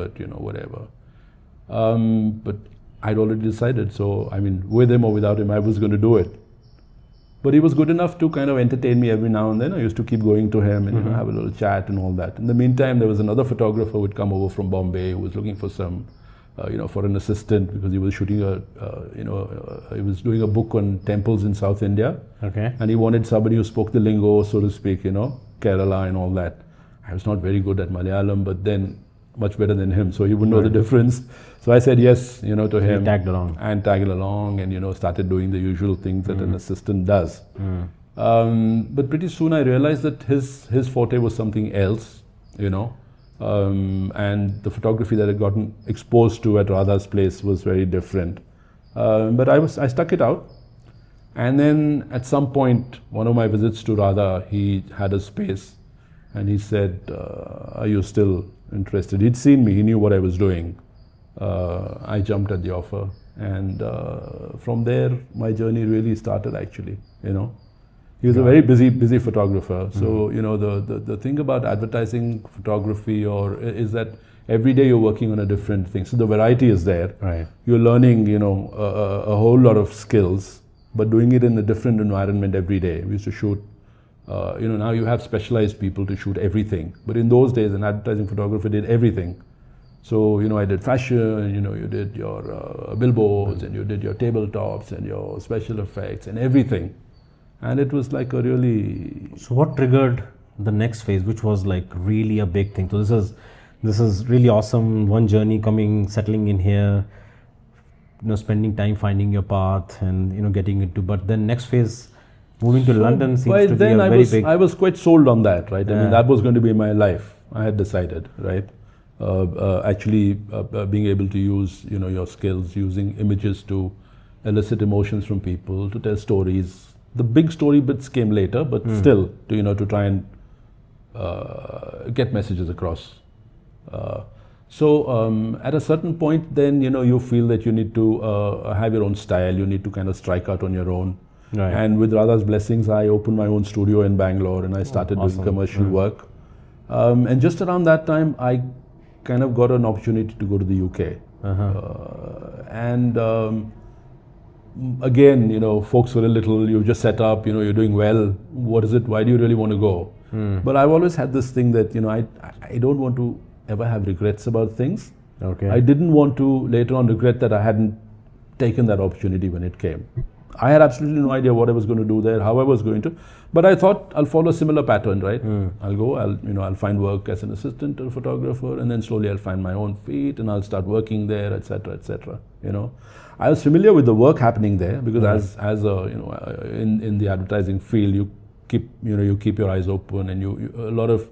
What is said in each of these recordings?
but whatever. But I'd already decided, so I mean, with him or without him, I was going to do it. But he was good enough to kind of entertain me every now and then. I used to keep going to him and have a little chat and all that. In the meantime, there was another photographer who would come over from Bombay who was looking for some, for an assistant, because he was shooting he was doing a book on temples in South India. Okay. And he wanted somebody who spoke the lingo, so to speak, Kerala and all that. I was not very good at Malayalam, but then much better than him, so he would know the difference. So I said yes, to him. He tagged along. And tagged along and, started doing the usual things that an assistant does. But pretty soon I realized that his forte was something else, and the photography that I'd gotten exposed to at Radha's place was very different. But I stuck it out. And then at some point, one of my visits to Radha, he had a space and he said, are you still interested? He'd seen me, he knew what I was doing. I jumped at the offer, and from there my journey really started actually, He was a very busy photographer. So, the thing about advertising photography is that every day you're working on a different thing. So the variety is there. Right. You're learning, a whole lot of skills, but doing it in a different environment every day. We used to shoot, now you have specialized people to shoot everything. But in those days, an advertising photographer did everything. So, I did fashion, you did your billboards, and you did your tabletops and your special effects and everything. And it was like a really... So what triggered the next phase, which was like really a big thing? So this is really awesome. One journey settling in here, spending time finding your path and, getting into, but then next phase, moving to London seems to be a very big... I was quite sold on that, right? I mean, that was going to be my life. I had decided, right? Being able to use, your skills, using images to elicit emotions from people, to tell stories. The big story bits came later, but still, to try and get messages across. So at a certain point, then, you feel that you need to have your own style. You need to kind of strike out on your own. Right. And with Radha's blessings, I opened my own studio in Bangalore, and I started doing commercial work. And just around that time, I kind of got an opportunity to go to the UK. Again, folks were a little, you've just set up, you're doing well. What is it? Why do you really want to go? But I've always had this thing that, I don't want to ever have regrets about things. Okay. I didn't want to later on regret that I hadn't taken that opportunity when it came. I had absolutely no idea what I was going to do there, how I was going to, but I thought I'll follow a similar pattern, right? I'll go, I'll find work as an assistant or photographer, and then slowly I'll find my own feet and I'll start working there, etc., etc. I was familiar with the work happening there because as a, in the advertising field, you keep your eyes open, and you a lot of,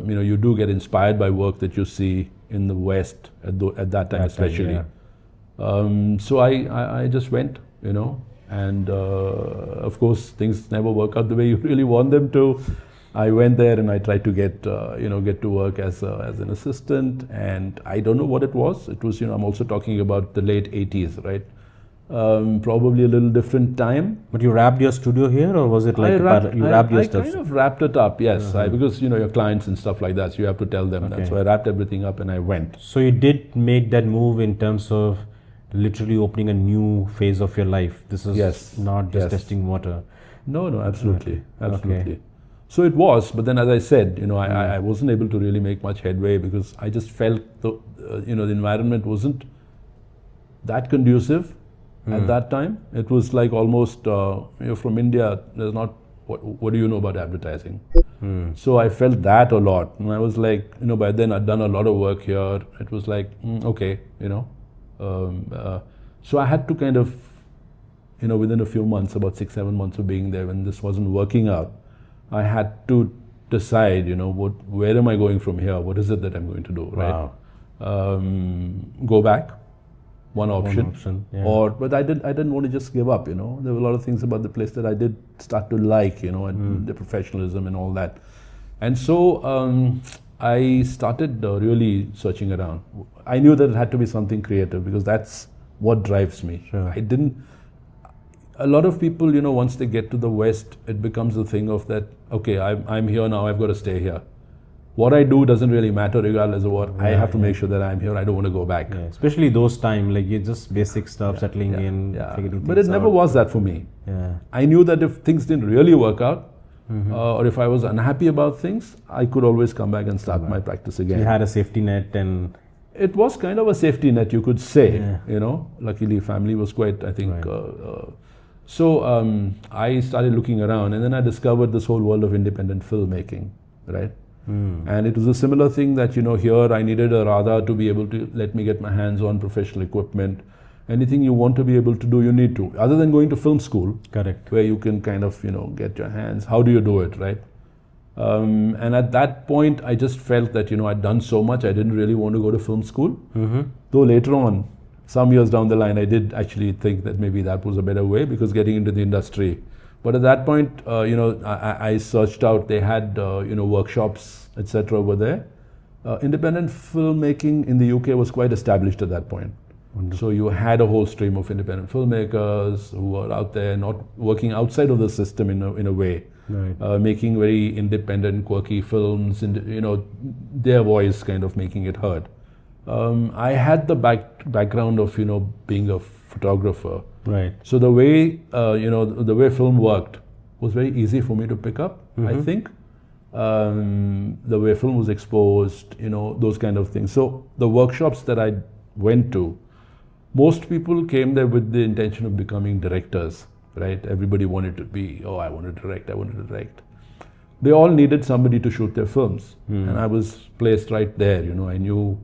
you do get inspired by work that you see in the West at that time, especially. So I just went, and of course things never work out the way you really want them to. I went there and I tried to get to work as an assistant, and I don't know what it was. It was, I'm also talking about the late 80s, right? Probably a little different time. But you wrapped your studio here, or was it like you wrapped your stuff? I kind of wrapped it up, yes, because your clients and stuff like that, so you have to tell them that. So I wrapped everything up and I went. So you did make that move in terms of literally opening a new phase of your life. This is not just testing water. No, absolutely, absolutely. So it was, but then as I said, I wasn't able to really make much headway because I just felt the environment wasn't that conducive at that time. It was like almost, from India, there's not, what do you know about advertising? So I felt that a lot. And I was like, by then I'd done a lot of work here. It was like, okay, so I had to kind of, within a few months, about 6-7 months of being there, when this wasn't working out, I had to decide, where am I going from here? What is it that I'm going to do, right? Go back, one option, but I didn't want to just give up, There were a lot of things about the place that I did start to like, and the professionalism and all that. And so I started really searching around. I knew that it had to be something creative because that's what drives me. Sure. A lot of people, once they get to the West, it becomes a thing of that, okay, I'm here now, I've got to stay here. what I do doesn't really matter regardless of what. I have to make sure that I'm here. I don't want to go back. Yeah, especially those time, like it's just basic stuff, settling in, figuring But it things never out. was that for me. Yeah. I knew that if things didn't really work out, or if I was unhappy about things, I could always come back and start my practice again. You had a safety net, and It was kind of a safety net, you could say. You know, luckily family was quite, I think. So I started looking around, and then I discovered this whole world of independent filmmaking, right? And it was a similar thing that, you know, here I needed a Radha to be able to let me get my hands on professional equipment. Anything you want to be able to do, you need to. Other than going to film school, correct, where you can kind of, you know, get your hands. How do you do it, right? And at that point, I just felt that, you know, I'd done so much, I didn't really want to go to film school. Though later on, some years down the line, I did actually think that maybe that was a better way, because getting into the industry. But at that point, you know, I searched out, they had, you know, workshops, etc. over there. Independent filmmaking in the UK was quite established at that point. So you had a whole stream of independent filmmakers who were out there, not working outside of the system in a way, making very independent, quirky films, and, you know, their voice kind of making it heard. I had the background of, you know, being a photographer. right, So the way, you know, the way film worked was very easy for me to pick up, I think. The way film was exposed, you know, those kind of things. So the workshops that I went to, most people came there with the intention of becoming directors, right? Everybody wanted to be, oh, I want to direct, I want to direct. They all needed somebody to shoot their films. And I was placed right there, you know, I knew